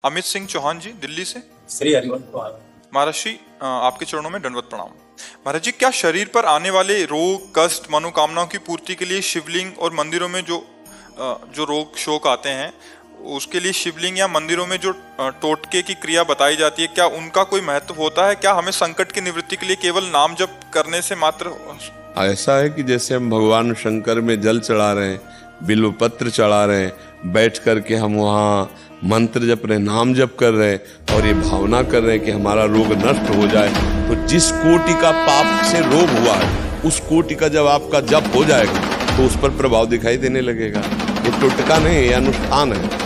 अमित सिंह चौहान जी, दिल्ली से। श्री हरिवंश महाराज जी, आपके चरणों में दंडवत प्रणाम। महाराज जी, क्या शरीर पर आने वाले रोग, कष्ट, मनोकामनाओं की पूर्ति के लिए शिवलिंग और मंदिरों में जो रोग शोक आते हैं उसके लिए शिवलिंग या मंदिरों में जो टोटके की क्रिया बताई जाती है, क्या उनका कोई महत्व होता है? क्या हमें संकट की निवृत्ति के लिए केवल नाम जप करने से मात्र? ऐसा है कि जैसे हम भगवान शंकर में जल चढ़ा रहे हैं, बिल्व पत्र चढ़ा रहे हैं, बैठ करके हम वहाँ मंत्र जप रहे हैं, नाम जप कर रहे हैं और ये भावना कर रहे हैं कि हमारा रोग नष्ट हो जाए, तो जिस कोटि का पाप से रोग हुआ है उस कोटि का जब आपका जप हो जाएगा तो उस पर प्रभाव दिखाई देने लगेगा। ये टोटका नहीं, ये अनुष्ठान है।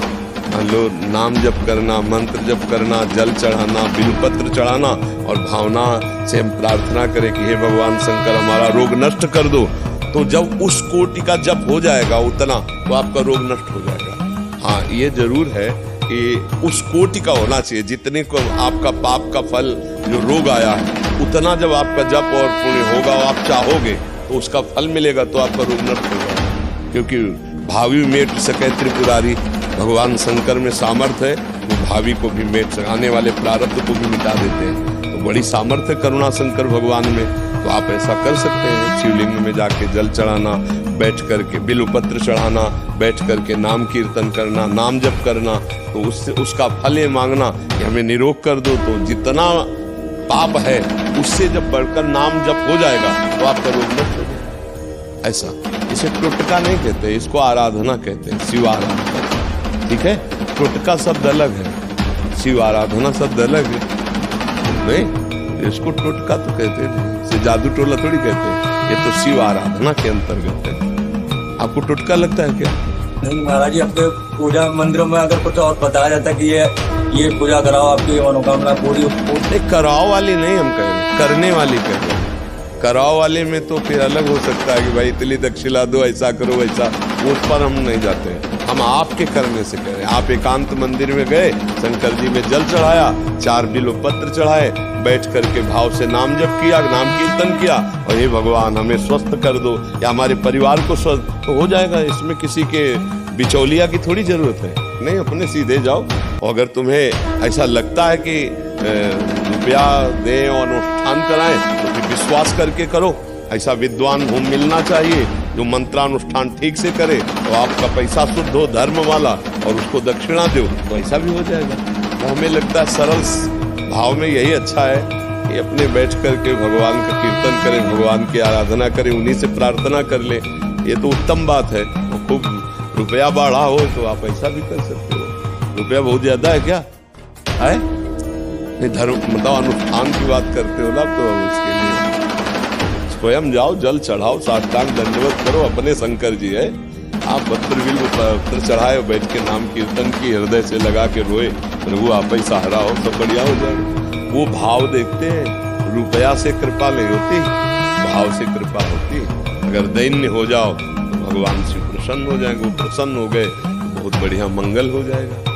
लो नाम जप करना, मंत्र जप करना, जल चढ़ाना, बिल्वपत्र चढ़ाना और भावना से हम प्रार्थना करें कि हे भगवान शंकर हमारा रोग नष्ट कर दो, तो जब उस कोटि का जप हो जाएगा उतना तो आपका रोग नष्ट हो जाएगा। हाँ, ये जरूर है कि उस कोटि का होना चाहिए, जितने को आपका पाप का फल जो रोग आया है उतना जब आपका जप और पुण्य होगा और आप चाहोगे तो उसका फल मिलेगा, तो आपका रोग नष्ट हो जाएगा। क्योंकि भावी मेट सके त्रिपुरारी, भगवान शंकर में सामर्थ्य है, वो भावी को भी मेट सके, आने वाले प्रारब्ध को भी मिटा देते हैं। तो बड़ी सामर्थ्य करुणा शंकर भगवान में, तो आप ऐसा कर सकते हैं। शिवलिंग में जाके जल चढ़ाना, बैठ करके बिल्वपत्र चढ़ाना, बैठ करके नाम कीर्तन करना, नाम जप करना, तो उससे उसका फल ये मांगना कि हमें निरोग कर दो। तो जितना पाप है उससे जब बढ़कर नाम जप हो जाएगा तो आपका रोग नष्ट हो जाएगा। ऐसा, इसे टोटका नहीं कहते, इसको आराधना कहते हैं, शिव आराधना। ठीक है, टोटका शब्द अलग है, शिव आराधना शब्द अलग है। नहीं, इसको टोटका तो कहते हैं, इसे जादू टोला थोड़ी कहते हैं, ये तो शिव आराधना के अंतर्गत है। आपको टोटका लगता है क्या? नहीं महाराज जी, आपके पूजा मंदिरों में अगर कुछ और बताया जाता कि ये पूजा कराओ आपकी मनोकामना पूरी कराओ वाली नहीं हम कह रहे, करने वाली कह रहे हैं। कराओ वाले में तो फिर अलग हो सकता है कि भाई इतनी दक्षिणा दो, ऐसा करो वैसा, उस पर हम नहीं जाते हैं। हम आपके करने से कह रहे हैं। आप एकांत मंदिर में गए, शंकर जी में जल चढ़ाया, 4 बिल्वपत्र चढ़ाए, बैठ करके भाव से नाम जप किया, नाम कीर्तन किया और हे भगवान हमें स्वस्थ कर दो या हमारे परिवार को स्वस्थ, तो हो जाएगा। इसमें किसी के बिचौलिया की थोड़ी जरूरत है, नहीं, अपने सीधे जाओ। और अगर तुम्हें ऐसा लगता है कि रुपया दें और अनुष्ठान कराएं तो फिर विश्वास करके करो। ऐसा विद्वान भूमि मिलना चाहिए जो मंत्रानुष्ठान ठीक से करे, तो आपका पैसा शुद्ध हो, धर्म वाला, और उसको दक्षिणा दो, तो ऐसा भी हो जाएगा। तो हमें लगता है सरल भाव में यही अच्छा है कि अपने बैठ करके भगवान का कीर्तन करें, भगवान की आराधना करें, उन्हीं से प्रार्थना कर लें। ये तो उत्तम बात है। तो खूब रुपया बढ़ा हो तो आप ऐसा भी कर सकते हो। रुपया बहुत ज्यादा है क्या है? नहीं, धर्म मतलब अनुष्ठान की बात करते हो ना, तो उसके लिए स्वयं जाओ, जल चढ़ाओ, साष्टांग दंडवत करो, अपने शंकर जी है। आप पत्र चढ़ाए, बैठ के नाम कीर्तन की, हृदय से लगा के रोए, प्रभु आप ही सहारा हो, सब बढ़िया हो जाएगा। वो भाव देखते हैं, रुपया से कृपा नहीं होती, भाव से कृपा होती। अगर दैन्य हो जाओ तो भगवान से प्रसन्न हो जाएंगे, वो प्रसन्न हो गए तो बहुत बढ़िया मंगल हो जाएगा।